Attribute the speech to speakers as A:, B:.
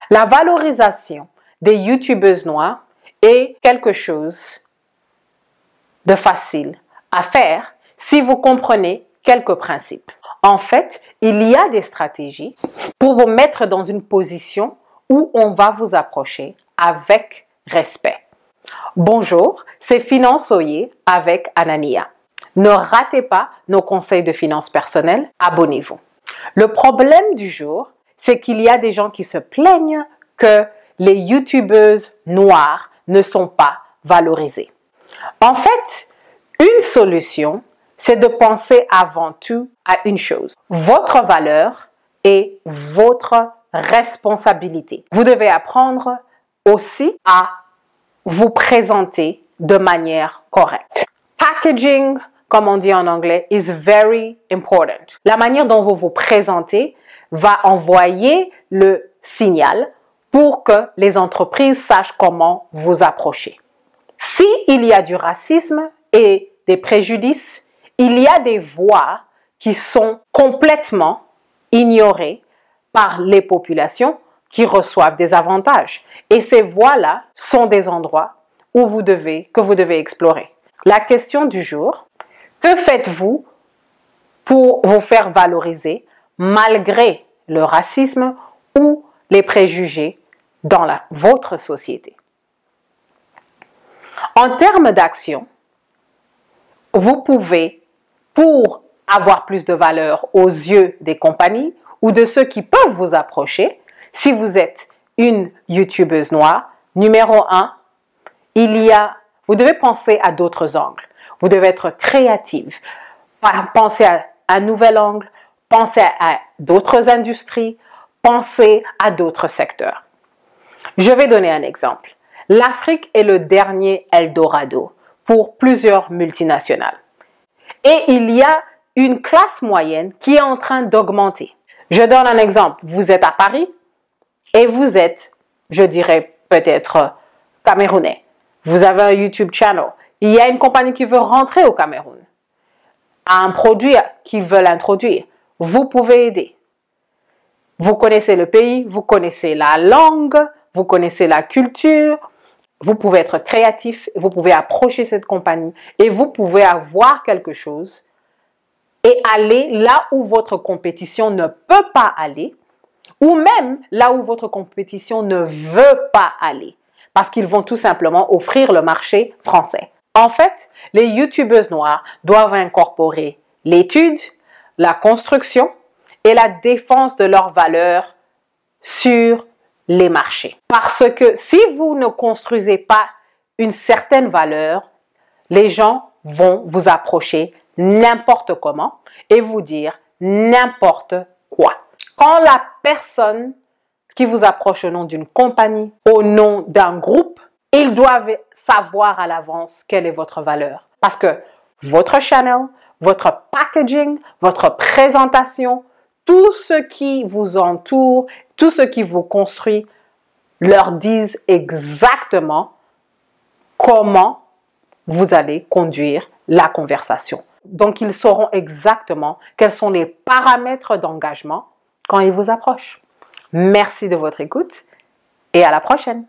A: La valorisation des youtubeuses noires est quelque chose de facile à faire si vous comprenez quelques principes. En fait, il y a des stratégies pour vous mettre dans une position où on va vous approcher avec respect. Bonjour, c'est Finançoyer avec Anania. Ne ratez pas nos conseils de finances personnelles, abonnez-vous. Le problème du jour, c'est qu'il y a des gens qui se plaignent que les youtubeuses noires ne sont pas valorisées. En fait, une solution, c'est de penser avant tout à une chose. Votre valeur et votre responsabilité. Vous devez apprendre aussi à vous présenter de manière correcte. Packaging, comme on dit en anglais, is very important. La manière dont vous vous présentez va envoyer le signal pour que les entreprises sachent comment vous approcher. S'il y a du racisme et des préjudices, il y a des voix qui sont complètement ignorées par les populations qui reçoivent des avantages. Et ces voies-là sont des endroits que vous devez explorer. La question du jour, que faites-vous pour vous faire valoriser malgré le racisme ou les préjugés dans votre société? En termes d'action, vous pouvez, pour avoir plus de valeur aux yeux des compagnies ou de ceux qui peuvent vous approcher, si vous êtes une youtubeuse noire, numéro 1, vous devez penser à d'autres angles. Vous devez être créative. Pensez à un nouvel angle, pensez à d'autres industries, pensez à d'autres secteurs. Je vais donner un exemple. L'Afrique est le dernier Eldorado pour plusieurs multinationales. Et il y a une classe moyenne qui est en train d'augmenter. Je donne un exemple. Vous êtes à Paris et vous êtes, je dirais peut-être camerounais. Vous avez un YouTube channel. Il y a une compagnie qui veut rentrer au Cameroun, à un produit qu'ils veulent introduire. Vous pouvez aider. Vous connaissez le pays, vous connaissez la langue, vous connaissez la culture. Vous pouvez être créatif, vous pouvez approcher cette compagnie et vous pouvez avoir quelque chose et aller là où votre compétition ne peut pas aller ou même là où votre compétition ne veut pas aller parce qu'ils vont tout simplement offrir le marché français. En fait, les youtubeuses noires doivent incorporer l'étude, la construction et la défense de leurs valeurs sur les marchés. Parce que si vous ne construisez pas une certaine valeur, les gens vont vous approcher n'importe comment et vous dire n'importe quoi. Quand la personne qui vous approche au nom d'une compagnie, au nom d'un groupe, ils doivent savoir à l'avance quelle est votre valeur. Parce que votre channel, votre packaging, votre présentation, tout ce qui vous entoure, tout ce qui vous construit, leur disent exactement comment vous allez conduire la conversation. Donc, ils sauront exactement quels sont les paramètres d'engagement quand ils vous approchent. Merci de votre écoute et à la prochaine.